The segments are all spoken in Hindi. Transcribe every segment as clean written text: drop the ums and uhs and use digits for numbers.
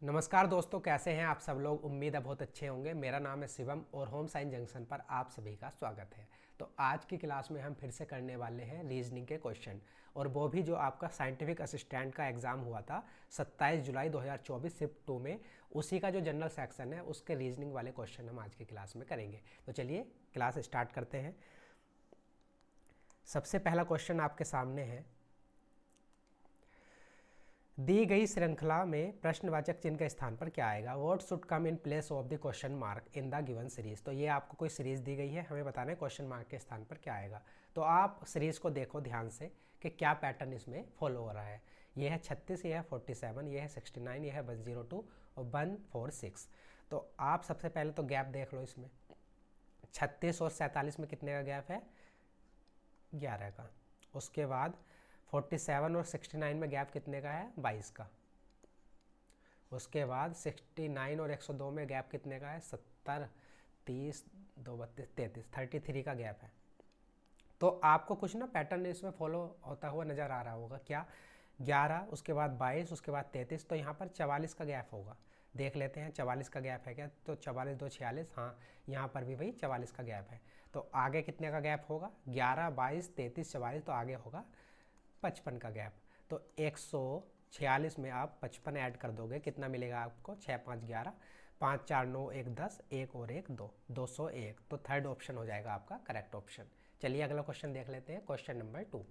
नमस्कार दोस्तों, कैसे हैं आप सब लोग। उम्मीद है बहुत अच्छे होंगे। मेरा नाम है शिवम और होम साइंस जंक्शन पर आप सभी का स्वागत है। तो आज की क्लास में हम फिर से करने वाले हैं रीजनिंग के क्वेश्चन, और वो भी जो आपका साइंटिफिक असिस्टेंट का एग्ज़ाम हुआ था 27 जुलाई 2024 शिफ्ट 2 में, उसी का जो जनरल सेक्शन है उसके रीजनिंग वाले क्वेश्चन हम आज की क्लास में करेंगे। तो चलिए क्लास स्टार्ट करते हैं। सबसे पहला क्वेश्चन आपके सामने है, दी गई श्रृंखला में प्रश्नवाचक चिन्ह के स्थान पर क्या आएगा। What should come in place of the question mark in the given series. तो ये आपको कोई सीरीज दी गई है, हमें बताना है क्वेश्चन मार्क के स्थान पर क्या आएगा। तो आप सीरीज को देखो ध्यान से कि क्या पैटर्न इसमें फॉलो हो रहा है। ये है 36, ये है 47, ये है 69, ये है 102 और 146। तो आप सबसे पहले तो गैप देख लो इसमें। 36 और 47 में कितने का गैप है? 11 का। उसके बाद 47 और 69 में गैप कितने का है? 22 का। उसके बाद 69 और 102 में गैप कितने का है? 70, 30, 2, 32, 33, 33 का गैप है। तो आपको कुछ ना पैटर्न इसमें फॉलो होता हुआ नज़र आ रहा होगा। क्या? 11, उसके बाद 22, उसके बाद 33। तो यहाँ पर 44 का गैप होगा। देख लेते हैं 44 का गैप है क्या। तो 44 2 46, हाँ यहाँ पर भी वही 44 का गैप है। तो आगे कितने का गैप होगा? 11, 22, 33, 44। तो आगे होगा 55 का गैप। तो 146 में आप 55 ऐड कर दोगे, कितना मिलेगा आपको? 6 5 11, 5 4 9 1 10, 1 और 1 2, 201। तो थर्ड ऑप्शन हो जाएगा आपका करेक्ट ऑप्शन। चलिए अगला क्वेश्चन देख लेते हैं, क्वेश्चन नंबर 2।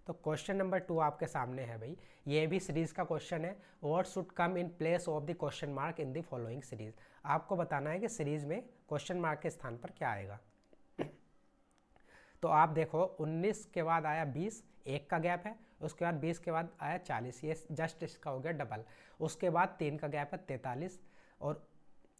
तो क्वेश्चन नंबर 2 आपके सामने है भाई। ये भी सीरीज का क्वेश्चन है। What should come in place of the question mark in the following series. आपको बताना है कि सीरीज में क्वेश्चन मार्क के स्थान पर क्या आएगा। तो आप देखो 19 के बाद आया 20, एक का गैप है। उसके बाद 20 के बाद आया 40, ये जस्ट इसका हो गया डबल। उसके बाद 3 का गैप है 43, और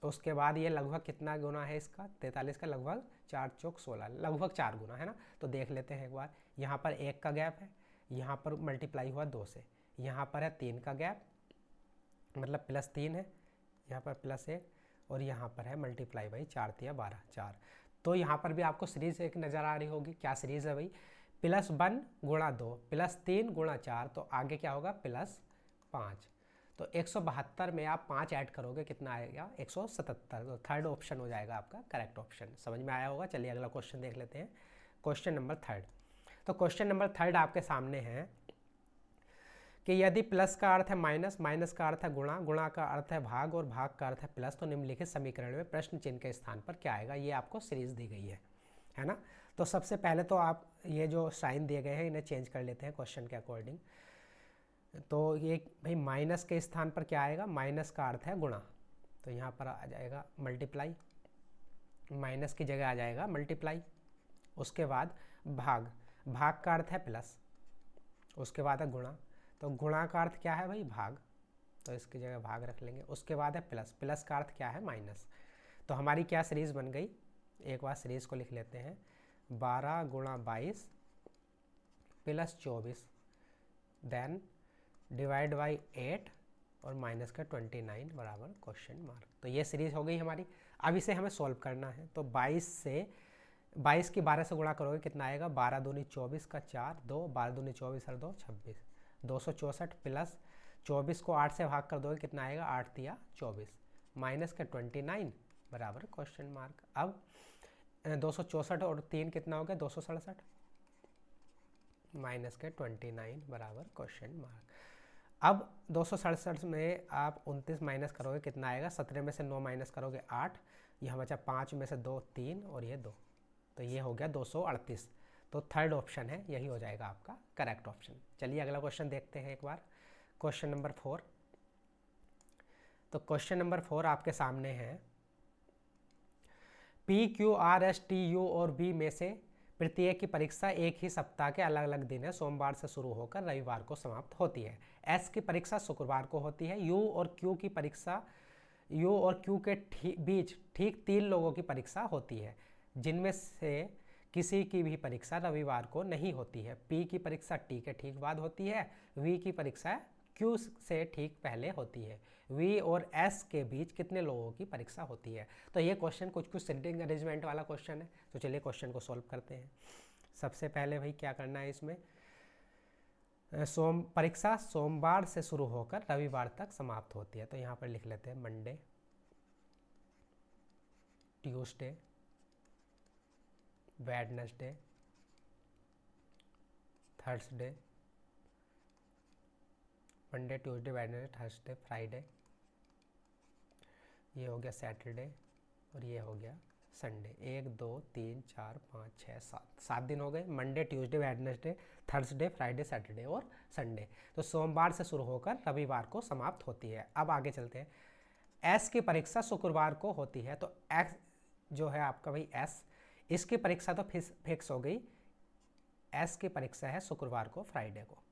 उसके बाद ये लगभग कितना गुना है इसका? 43 का लगभग 4 चौक 16, लगभग 4 गुना है ना। तो देख लेते हैं एक बार। यहाँ पर 1 का गैप है, यहाँ पर मल्टीप्लाई हुआ 2 से, यहाँ पर है 3 का गैप, मतलब +3 है, यहाँ पर +1, और यहाँ पर है मल्टीप्लाई भाई 4 तिया 12, 4। तो यहाँ पर भी आपको सीरीज एक नज़र आ रही होगी। क्या सीरीज है भाई? +1 गुणा 2, +3 गुणा 4, तो आगे क्या होगा? +5। तो 172 में आप 5 ऐड करोगे, कितना आएगा? 177। तो थर्ड ऑप्शन हो जाएगा आपका करेक्ट ऑप्शन। समझ में आया होगा। चलिए अगला क्वेश्चन देख लेते हैं, क्वेश्चन नंबर 3। तो क्वेश्चन नंबर 3 आपके सामने है कि यदि प्लस का अर्थ है माइनस, माइनस का अर्थ है गुणा, गुणा का अर्थ है भाग और भाग का अर्थ है प्लस, तो निम्नलिखित समीकरण में प्रश्न चिन्ह के स्थान पर क्या आएगा। ये आपको सीरीज दी गई है ना। तो सबसे पहले तो आप ये जो साइन दिए गए हैं इन्हें चेंज कर लेते हैं क्वेश्चन के अकॉर्डिंग। तो ये भाई माइनस के स्थान पर क्या आएगा? माइनस का अर्थ है गुणा, तो यहाँ पर आ जाएगा मल्टीप्लाई, माइनस की जगह आ जाएगा मल्टीप्लाई। उसके बाद भाग, भाग का अर्थ है प्लस, उसके बाद है गुणा, तो गुणा का अर्थ क्या है भाई? भाग, तो इसकी जगह भाग रख लेंगे। उसके बाद है प्लस, प्लस का अर्थ क्या है? माइनस। तो हमारी क्या सीरीज बन गई? एक बार सीरीज को लिख लेते हैं। 12 गुणा 22 प्लस 24, देन डिवाइड बाई 8 और माइनस का 29 बराबर क्वेश्चन मार्क। तो ये सीरीज हो गई हमारी। अब इसे हमें सॉल्व करना है। तो 22 की 12 से गुणा करोगे, कितना आएगा? 12 दूनी 24 का 4, 2, 12 दूनी 24 और 2 26, 264 प्लस 24 को 8 से भाग कर दोगे, कितना आएगा? 8 तिया 24 माइनस का 29 बराबर क्वेश्चन मार्क। अब 264 और 3 कितना हो गया? 267 माइनस के 29 बराबर क्वेश्चन मार्क। अब 267 में आप 29 माइनस करोगे, कितना आएगा? 17 में से 9 माइनस करोगे 8, यहाँ बचा 5 में से 2 3 और ये 2, तो ये हो गया 238। तो थर्ड ऑप्शन है, यही हो जाएगा आपका करेक्ट ऑप्शन। चलिए अगला क्वेश्चन देखते हैं एक बार, क्वेश्चन नंबर 4। तो क्वेश्चन नंबर 4 आपके सामने है। PQRSTU और B में से प्रत्येक की परीक्षा एक ही सप्ताह के अलग अलग दिन है, सोमवार से शुरू होकर रविवार को समाप्त होती है। S की परीक्षा शुक्रवार को होती है। U और Q की परीक्षा, U और Q के बीच ठीक 3 लोगों की परीक्षा होती है, जिनमें से किसी की भी परीक्षा रविवार को नहीं होती है। P की परीक्षा T के ठीक बाद होती है। V की परीक्षा Q से ठीक पहले होती है। V और S के बीच कितने लोगों की परीक्षा होती है। तो ये क्वेश्चन कुछ सिटिंग अरेंजमेंट वाला क्वेश्चन है। तो चलिए क्वेश्चन को सॉल्व करते हैं। सबसे पहले भाई क्या करना है इसमें? परीक्षा सोमवार से शुरू होकर रविवार तक समाप्त होती है। तो यहाँ पर लिख लेते हैं Monday, Tuesday, Wednesday, Thursday, Monday, Tuesday, Wednesday, Thursday, Friday, ये हो गया सैटरडे और ये हो गया संडे। 1 2 3 4 5 6 7 दिन हो गए। Monday, Tuesday, Wednesday, Thursday, Friday, Saturday और संडे। तो सोमवार से शुरू होकर रविवार को समाप्त होती है। अब आगे चलते हैं। एस की परीक्षा शुक्रवार को होती है। तो एक्स जो है आपका भाई एस, इसकी परीक्षा तो फिक्स हो गई। एस की परीक्षा है शुक्रवार को, फ्राइडे को।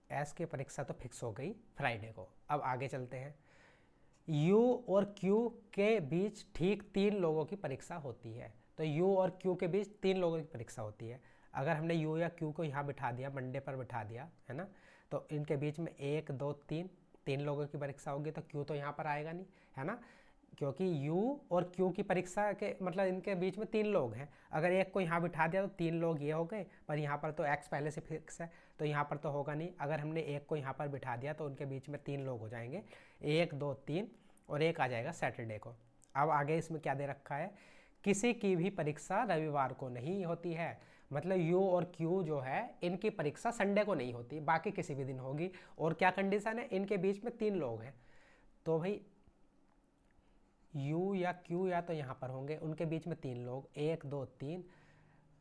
एस की परीक्षा तो फिक्स हो गई फ्राइडे को। अब आगे चलते हैं। यू और क्यू के बीच ठीक 3 लोगों की परीक्षा होती है। तो यू और क्यू के बीच 3 लोगों की परीक्षा होती है। अगर हमने यू या क्यू को यहाँ बिठा दिया, मंडे पर बिठा दिया है ना, तो इनके बीच में 1 2 3 लोगों की परीक्षा होगी। तो क्यू तो यहाँ पर आएगा नहीं, है ना, क्योंकि U और Q की परीक्षा के मतलब इनके बीच में 3 लोग हैं। अगर एक को यहाँ बिठा दिया तो 3 लोग ये हो गए, पर यहाँ पर तो X पहले से फिक्स है तो यहाँ पर तो होगा नहीं। अगर हमने एक को यहाँ पर बिठा दिया तो उनके बीच में 3 लोग हो जाएंगे, 1 2 3, और एक आ जाएगा सैटरडे को। अब आगे इसमें क्या दे रखा है, किसी की भी परीक्षा रविवार को नहीं होती है। मतलब U और Q जो है इनकी परीक्षा संडे को नहीं होती, बाकी किसी भी दिन होगी। और क्या कंडीशन है, इनके बीच में 3 लोग हैं। तो भाई U या Q या तो यहाँ पर होंगे, उनके बीच में 3 लोग, 1 2 3,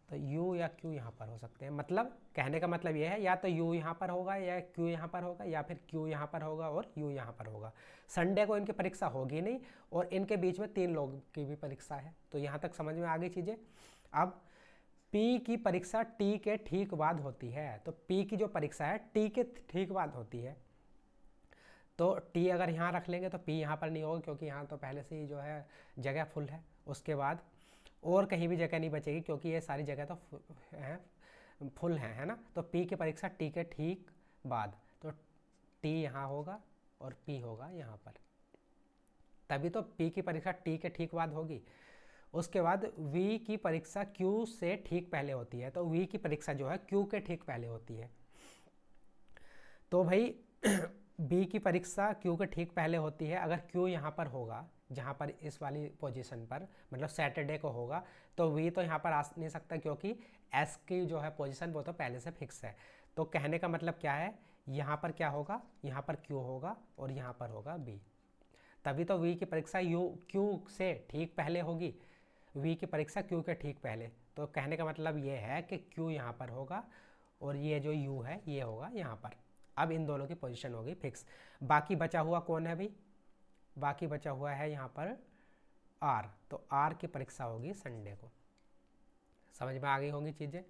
तो U या Q यहाँ पर हो सकते हैं। मतलब कहने का मतलब ये है, या तो U यहाँ पर होगा या Q यहाँ पर होगा, या फिर Q यहाँ पर होगा और U यहाँ पर होगा। संडे को इनकी परीक्षा होगी नहीं, और इनके बीच में 3 लोग की भी परीक्षा है। तो यहाँ तक समझ में आ गई चीज़ें। अब P की परीक्षा T के ठीक बाद होती है। तो P की जो परीक्षा है T के ठीक बाद होती है। तो T अगर यहाँ रख लेंगे तो P यहाँ पर नहीं होगा, क्योंकि यहाँ तो पहले से ही जो है जगह फुल है। उसके बाद और कहीं भी जगह नहीं बचेगी, क्योंकि ये सारी जगह तो फुल है ना। तो P की परीक्षा T के ठीक बाद, तो T यहाँ होगा और P होगा यहाँ पर, तभी तो P की परीक्षा T के ठीक बाद होगी। उसके बाद V की परीक्षा Q से ठीक पहले होती है। तो V की परीक्षा जो है Q के ठीक पहले होती है। तो भाई B की परीक्षा Q के ठीक पहले होती है। अगर Q यहाँ पर होगा, जहाँ पर इस वाली पोजीशन पर, मतलब सैटरडे को होगा, तो V तो यहाँ पर आ नहीं सकता, क्योंकि S की जो है पोजीशन वो तो पहले से फिक्स है। तो कहने का मतलब क्या है, यहाँ पर क्या होगा, यहाँ पर Q होगा और यहाँ पर होगा B, तभी तो V की परीक्षा Q से ठीक पहले होगी। V की परीक्षा Q के ठीक पहले। तो कहने का मतलब ये है कि Q यहाँ पर होगा और ये जो U है ये होगा यहाँ पर। अब इन दोनों की पोजीशन होगी फिक्स। बाकी बचा हुआ कौन है भाई, बाकी बचा हुआ है यहाँ पर R। तो R की परीक्षा होगी संडे को। समझ में आ गई होंगी चीज़ें।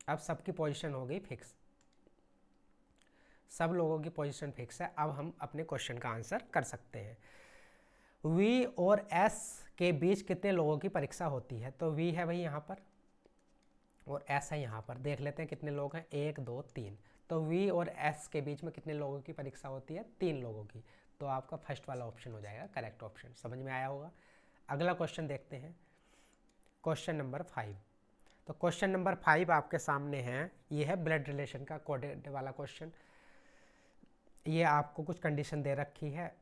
अब सबकी पोजीशन हो गई फिक्स, सब लोगों की पोजीशन फिक्स है। अब हम अपने क्वेश्चन का आंसर कर सकते हैं। V और S के बीच कितने लोगों की परीक्षा होती है। तो V है भाई यहाँ पर और S है यहाँ पर। देख लेते हैं कितने लोग हैं, 1 2 3। तो V और S के बीच में कितने लोगों की परीक्षा होती है, 3 लोगों की। तो आपका फर्स्ट वाला ऑप्शन हो जाएगा करेक्ट ऑप्शन। समझ में आया होगा। अगला क्वेश्चन देखते हैं, क्वेश्चन नंबर 5। तो क्वेश्चन नंबर 5 आपके सामने है, ये है ब्लड रिलेशन का कोडेड वाला क्वेश्चन। ये आपको कुछ कंडीशन दे रखी है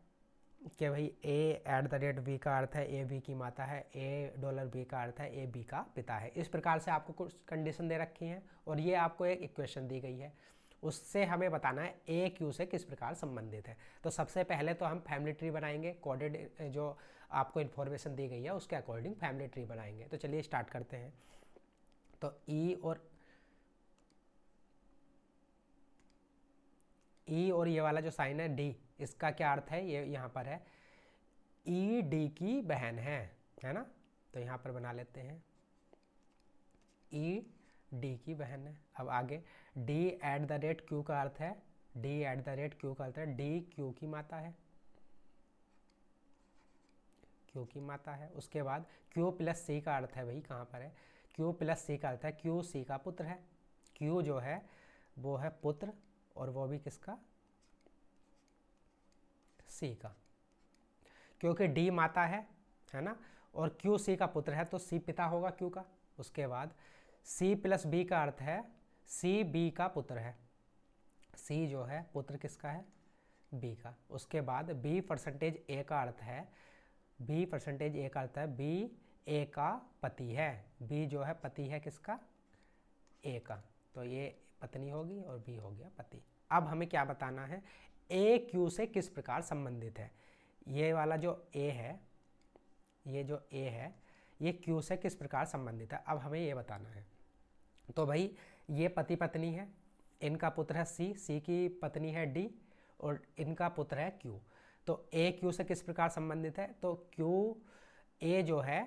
कि भाई A@B का अर्थ है A B की माता है, $B का अर्थ है A B का पिता है। इस प्रकार से आपको कुछ कंडीशन दे रखी हैं और ये आपको एक इक्वेशन दी गई है, उससे हमें बताना है A Q से किस प्रकार संबंधित है। तो सबसे पहले तो हम फैमिली ट्री बनाएंगे, कोडेड जो आपको इन्फॉर्मेशन दी गई है उसके अकॉर्डिंग फैमिली ट्री बनाएंगे। तो चलिए स्टार्ट करते हैं। तो E और ये वाला जो साइन है D, इसका क्या अर्थ है, ये यहाँ पर है E D की बहन है ना। तो यहाँ पर बना लेते हैं E D की बहन है। अब आगे D@Q का अर्थ है, D@Q का अर्थ है D Q की माता है, Q की माता है। उसके बाद Q प्लस C का अर्थ है भाई कहाँ पर है, Q प्लस C का अर्थ है Q C का पुत्र है। Q जो है वो है पुत्र, और वो भी किसका, C का। क्योंकि डी माता है ना, और क्यू सी का पुत्र है, तो सी पिता होगा क्यू का। उसके बाद सी प्लस बी का अर्थ है सी बी का पुत्र है, सी जो है पुत्र किसका है, बी का। उसके बाद बी परसेंटेज ए का अर्थ है, बी परसेंटेज ए का अर्थ है बी ए का पति है, बी जो है पति है किसका, ए का, तो ये पत्नी होगी और बी हो गया पति। अब हमें क्या बताना है, ए क्यू से किस प्रकार संबंधित है। ये वाला जो ए है, ये जो ए है ये क्यू से किस प्रकार संबंधित है, अब हमें ये बताना है। तो भाई ये पति पत्नी है, इनका पुत्र है सी, सी की पत्नी है डी, और इनका पुत्र है क्यू। तो ए क्यू से किस प्रकार संबंधित है, तो क्यू ए जो है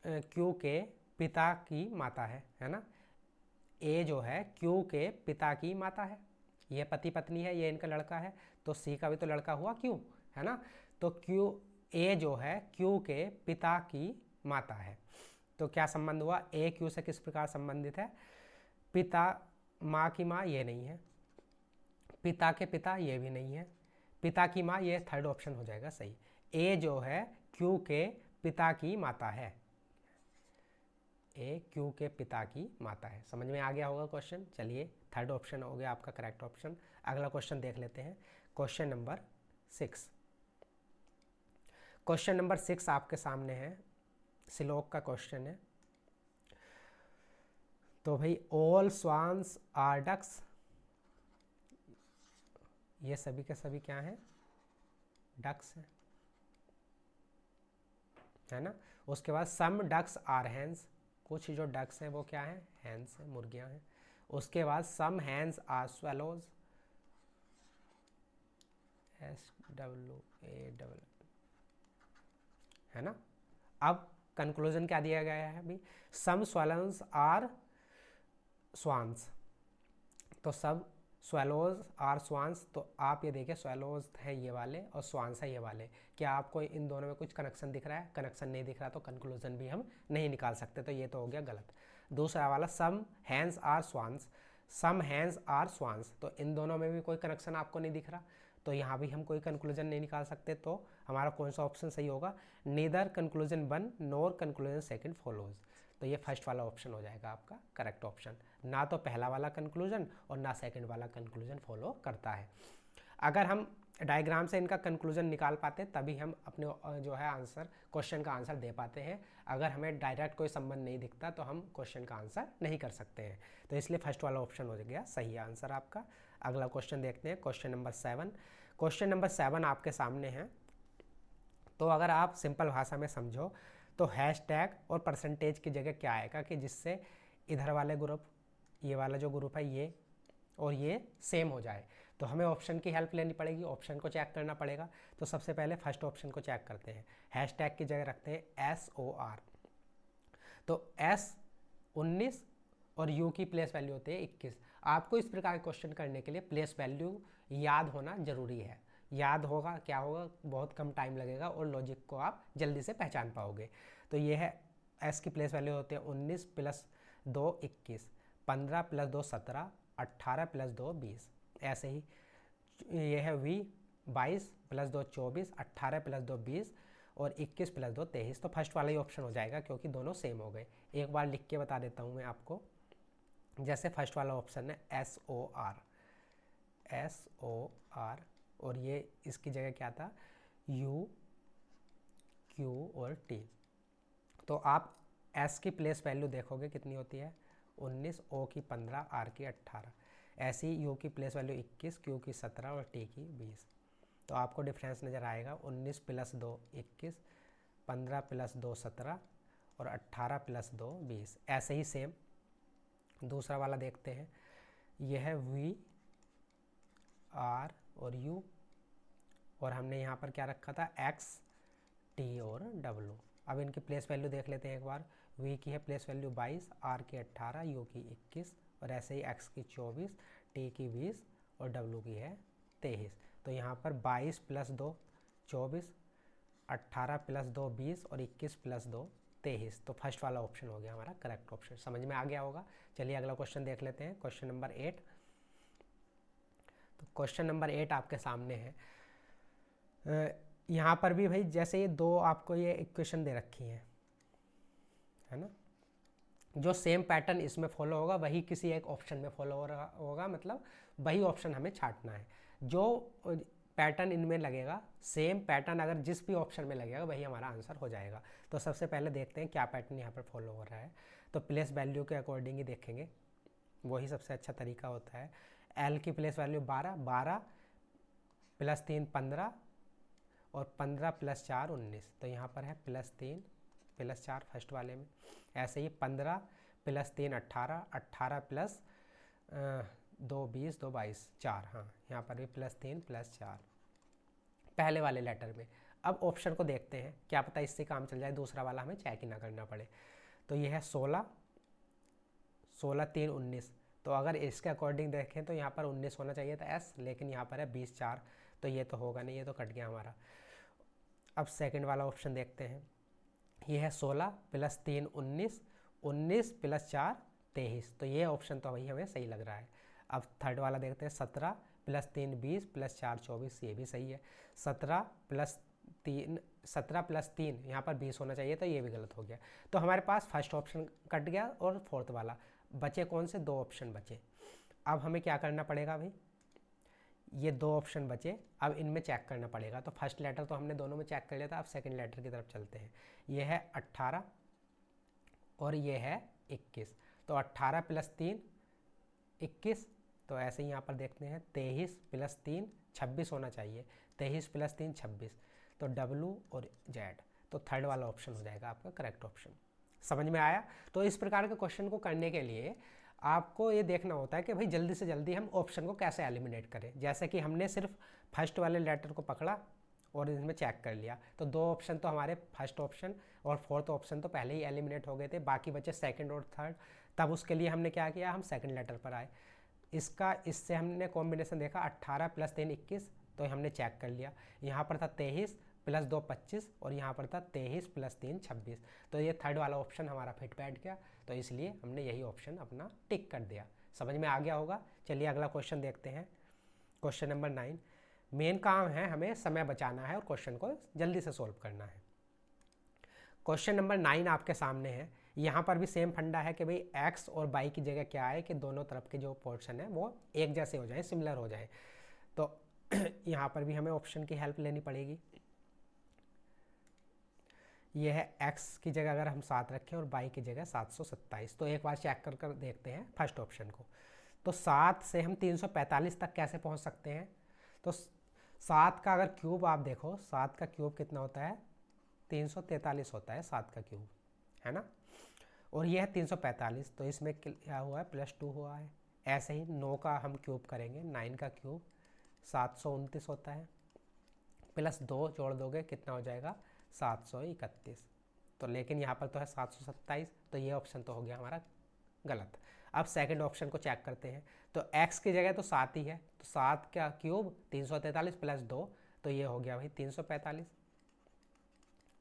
क्यू के पिता की माता है ना, ए जो है क्यू के पिता की माता है। ये पति पत्नी है, ये इनका लड़का है, तो सी का भी तो लड़का हुआ क्यू, है ना। तो क्यू ए जो है क्यू के पिता की माता है। तो क्या संबंध हुआ, ए क्यू से किस प्रकार संबंधित है, पिता माँ की माँ ये नहीं है, पिता के पिता ये भी नहीं है, पिता की माँ ये थर्ड ऑप्शन हो जाएगा सही। ए जो है क्यू के पिता की माता है, ए क्यू के पिता की माता है। समझ में आ गया होगा क्वेश्चन। चलिए थर्ड ऑप्शन हो गया आपका करेक्ट ऑप्शन। अगला क्वेश्चन देख लेते हैं, क्वेश्चन नंबर 6। क्वेश्चन नंबर 6 आपके सामने है, श्लोक का क्वेश्चन है। तो भाई ऑल स्वान्स आर डक्स, ये सभी के सभी क्या हैं, डक्स है ना। उसके बाद सम डक्स आर हैंस, कुछ जो डक्स हैं वो क्या हैं, हैंस हैं, मुर्गियां हैं। उसके बाद सम हैंस आर स्वेलोज, SWALL, है ना। अब कंक्लूजन क्या दिया गया है अभी, सम स्वैलोज आर स्वान्स, तो सब स्वेलोज आर स्वान्स। तो आप ये देखिए स्वेलोज है ये वाले और स्वान्स है ये वाले, क्या आपको इन दोनों में कुछ कनेक्शन दिख रहा है, कनेक्शन नहीं दिख रहा तो कंक्लूजन भी हम नहीं निकाल सकते, तो ये तो हो गया गलत। दूसरा वाला some hens are swans, some hens are swans, तो इन दोनों में भी कोई कनेक्शन आपको नहीं दिख रहा, तो यहाँ भी हम कोई कंक्लूजन नहीं निकाल सकते। तो हमारा कौन सा ऑप्शन सही होगा, नीदर कंक्लूजन 1 नोर कंक्लूजन 2 फॉलोज, तो ये फर्स्ट वाला ऑप्शन हो जाएगा आपका करेक्ट ऑप्शन। ना तो पहला वाला कंक्लूजन और ना सेकंड वाला कंक्लूजन फॉलो करता है। अगर हम डायग्राम से इनका कंक्लूजन निकाल पाते तभी हम अपने जो है आंसर, क्वेश्चन का आंसर दे पाते हैं। अगर हमें डायरेक्ट कोई संबंध नहीं दिखता तो हम क्वेश्चन का आंसर नहीं कर सकते हैं, तो इसलिए फर्स्ट वाला ऑप्शन हो गया सही आंसर आपका। अगला क्वेश्चन देखते हैं, क्वेश्चन नंबर 7। क्वेश्चन नंबर 7 आपके सामने है। तो अगर आप सिंपल भाषा में समझो तो हैशटैग और परसेंटेज की जगह क्या आएगा कि जिससे इधर वाले ग्रुप, ये वाला जो ग्रुप है ये और ये सेम हो जाए, तो हमें ऑप्शन की हेल्प लेनी पड़ेगी, ऑप्शन को चेक करना पड़ेगा। तो सबसे पहले फर्स्ट ऑप्शन को चेक करते हैं, हैशटैग की जगह रखते हैं SOR, तो S 19 और U की प्लेस वैल्यू होती है 21। आपको इस प्रकार क्वेश्चन करने के लिए प्लेस वैल्यू याद होना जरूरी है, याद होगा क्या होगा, बहुत कम टाइम लगेगा और लॉजिक को आप जल्दी से पहचान पाओगे। तो ये है S की प्लेस वैल्यू होती है 19 + 2 21, 15 + 2 17, 18 + 2 20। ऐसे ही ये है V 22 + 2 24, 18 + 2 20 और 21 + 2 23। तो फर्स्ट वाला ही ऑप्शन हो जाएगा क्योंकि दोनों सेम हो गए। एक बार लिख के बता देता हूँ मैं आपको, जैसे फर्स्ट वाला ऑप्शन है SOR और ये इसकी जगह क्या था U Q और T। तो आप S की प्लेस वैल्यू देखोगे कितनी होती है 19, O की 15, R की 18, ऐसी U की प्लेस वैल्यू 21, Q की 17 और T की 20। तो आपको डिफरेंस नज़र आएगा 19 + 2 21, 15 + 2 17 और 18 + 2 20। ऐसे ही सेम दूसरा वाला देखते हैं, यह है V R और U और हमने यहाँ पर क्या रखा था X T और W। अब इनकी प्लेस वैल्यू देख लेते हैं एक बार। V की है प्लेस वैल्यू 22, R की 18, U की 21 और ऐसे ही X की 24, T की 20 और W की है 23। तो यहाँ पर 22 + 2 24, 18 + 2 20 और 21 + 2 23। तो फर्स्ट वाला ऑप्शन हो गया हमारा करेक्ट ऑप्शन। समझ में आ गया होगा। चलिए अगला क्वेश्चन देख लेते हैं, क्वेश्चन नंबर 8। तो क्वेश्चन नंबर 8 आपके सामने है, यहाँ पर भी भाई जैसे ये दो आपको ये इक्वेशन दे रखी हैं, है ना, जो सेम पैटर्न इसमें फॉलो होगा वही किसी एक ऑप्शन में फॉलो हो रहा होगा, मतलब वही ऑप्शन हमें छांटना है। जो पैटर्न इनमें लगेगा, सेम पैटर्न अगर जिस भी ऑप्शन में लगेगा वही हमारा आंसर हो जाएगा। तो सबसे पहले देखते हैं क्या पैटर्न यहाँ पर फॉलो हो रहा है। तो प्लेस वैल्यू के अकॉर्डिंग ही देखेंगे, वही सबसे अच्छा तरीका होता है। एल की प्लेस वैल्यू 12, 12 प्लस 3 15 और 15 प्लस 4 19। तो यहाँ पर है प्लस 3 प्लस 4 फर्स्ट वाले में। ऐसे ही 15 प्लस 3 18, 18 प्लस 2 20, 2 22 4। हाँ, यहाँ पर भी प्लस 3 प्लस 4 पहले वाले लेटर में। अब ऑप्शन को देखते हैं, क्या पता इससे काम चल जाए, दूसरा वाला हमें चेक ही ना करना पड़े। तो ये है 16, 16 3 19। तो अगर इसके अकॉर्डिंग देखें तो यहाँ पर 19 होना चाहिए था एस, लेकिन यहाँ पर है 20 4। तो ये तो होगा नहीं, ये तो कट गया हमारा। अब सेकंड वाला ऑप्शन देखते हैं, ये है 16 प्लस 3 19, 19 प्लस 4 23। तो ये ऑप्शन तो वही हमें सही लग रहा है। अब थर्ड वाला देखते हैं, 17 प्लस 3 20 प्लस 4 24। ये भी सही है। 17 प्लस 3 यहाँ पर 20 होना चाहिए, तो ये भी गलत हो गया। तो हमारे पास फर्स्ट ऑप्शन कट गया और फोर्थ वाला बचे कौन से, 2 ऑप्शन बचे। अब हमें क्या करना पड़ेगा भाई, ये 2 ऑप्शन बचे, अब इनमें चेक करना पड़ेगा। तो फर्स्ट लेटर तो हमने दोनों में चेक कर लिया था, अब सेकंड लेटर की तरफ चलते हैं। ये है 18 और ये है 21। तो 18 प्लस 3 21। तो ऐसे ही यहाँ पर देखते हैं, 23 प्लस 3 26 होना चाहिए, 23 प्लस 3 26। तो W और Z, तो थर्ड वाला ऑप्शन हो जाएगा आपका करेक्ट ऑप्शन। समझ में आया। तो इस प्रकार के क्वेश्चन को करने के लिए आपको ये देखना होता है कि भाई जल्दी से जल्दी हम ऑप्शन को कैसे एलिमिनेट करें। जैसे कि हमने सिर्फ फर्स्ट वाले लेटर को पकड़ा और इसमें चेक कर लिया, तो 2 ऑप्शन तो हमारे फर्स्ट ऑप्शन और फोर्थ ऑप्शन तो पहले ही एलिमिनेट हो गए थे, बाकी बचे सेकंड और थर्ड। तब उसके लिए हमने क्या किया, हम सेकंड लेटर पर आए। इससे हमने कॉम्बिनेशन देखा 18 प्लस 3 21, तो हमने चेक कर लिया। यहाँ पर था 23 प्लस 2 25 और यहाँ पर था 23 प्लस 3 26। तो ये थर्ड वाला ऑप्शन हमारा फिट बैठ गया, तो इसलिए हमने यही ऑप्शन अपना टिक कर दिया। समझ में आ गया होगा। चलिए अगला क्वेश्चन देखते हैं, क्वेश्चन नंबर 9। मेन काम है हमें समय बचाना है और क्वेश्चन को जल्दी से सॉल्व करना है। क्वेश्चन नंबर 9 आपके सामने है। यहाँ पर भी सेम फंडा है कि भाई एक्स और वाई की जगह क्या है कि दोनों तरफ के जो पोर्शन है वो एक जैसे हो जाए, सिमिलर हो जाए। तो यहाँ पर भी हमें ऑप्शन की हेल्प लेनी पड़ेगी। ये है x की जगह अगर हम 7 रखें और y की जगह 727। तो एक बार चेक कर कर देखते हैं फर्स्ट ऑप्शन को। तो 7 से हम 345 तक कैसे पहुंच सकते हैं। तो 7 का अगर क्यूब आप देखो, 7 का क्यूब कितना होता है, 343 होता है 7 का क्यूब, है ना। और ये है 345, तो इसमें क्या हुआ है, +2 हुआ है। ऐसे ही 9 का हम क्यूब करेंगे, 9 का क्यूब 729 होता है, +2 जोड़ दोगे कितना हो जाएगा, 731। तो लेकिन यहाँ पर तो है 727, तो ये ऑप्शन तो हो गया हमारा गलत। अब सेकंड ऑप्शन को चेक करते हैं। तो x की जगह तो 7 ही है, तो 7 का क्यूब 343 + 2, तो ये हो गया भाई 345।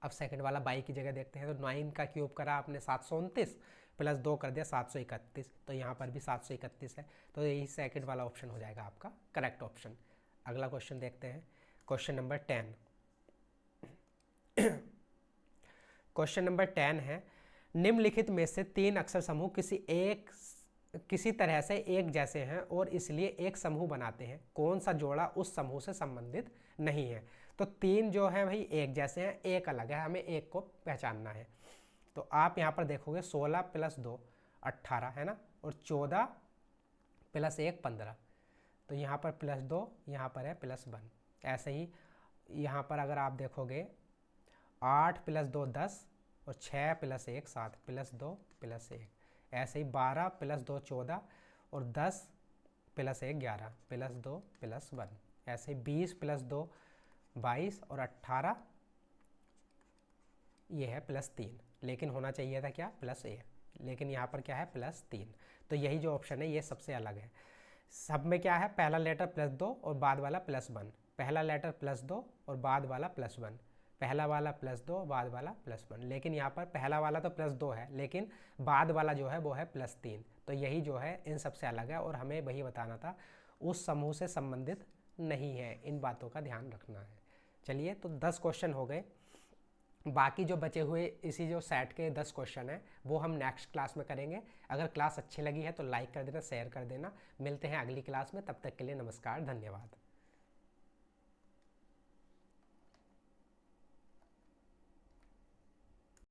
अब सेकंड वाला y की जगह देखते हैं। तो 9 का क्यूब करा आपने 729 + 2 कर दिया 731, तो यहाँ पर भी 731 है। तो यही सेकंड वाला ऑप्शन हो जाएगा आपका करेक्ट ऑप्शन। अगला क्वेश्चन देखते हैं, क्वेश्चन नंबर 10। क्वेश्चन नंबर 10 है, निम्नलिखित में से 3 अक्षर समूह किसी तरह से एक जैसे हैं और इसलिए एक समूह बनाते हैं, कौन सा जोड़ा उस समूह से संबंधित नहीं है। तो 3 जो है भाई एक जैसे हैं, एक अलग है, हमें एक को पहचानना है। तो आप यहाँ पर देखोगे 16 + 2 18 है ना, और 14 + 1 15। तो यहाँ पर +2, यहाँ पर है +1। ऐसे ही यहाँ पर अगर आप देखोगे 8 + 2 10 और 6 + 1 7 +2 + 1। ऐसे ही 12 + 2 14 और 10 + 1 11 +2 + 1। ऐसे ही 20 + 2 22 और 18, ये है +3, लेकिन होना चाहिए था क्या, +1, लेकिन यहाँ पर क्या है +3। तो यही जो ऑप्शन है ये सबसे अलग है। सब में क्या है, पहला लेटर +2 और बाद वाला +1, पहला लेटर +2 और बाद वाला +1, पहला वाला +2 बाद वाला +1। लेकिन यहाँ पर पहला वाला तो +2 है, लेकिन बाद वाला जो है वो है +3। तो यही जो है इन सबसे अलग है और हमें वही बताना था, उस समूह से संबंधित नहीं है। इन बातों का ध्यान रखना है। चलिए, तो 10 क्वेश्चन हो गए। बाकी जो बचे हुए इसी जो सेट के 10 क्वेश्चन हैं वो हम नेक्स्ट क्लास में करेंगे। अगर क्लास अच्छी लगी है तो लाइक कर देना, शेयर कर देना। मिलते हैं अगली क्लास में, तब तक के लिए नमस्कार, धन्यवाद।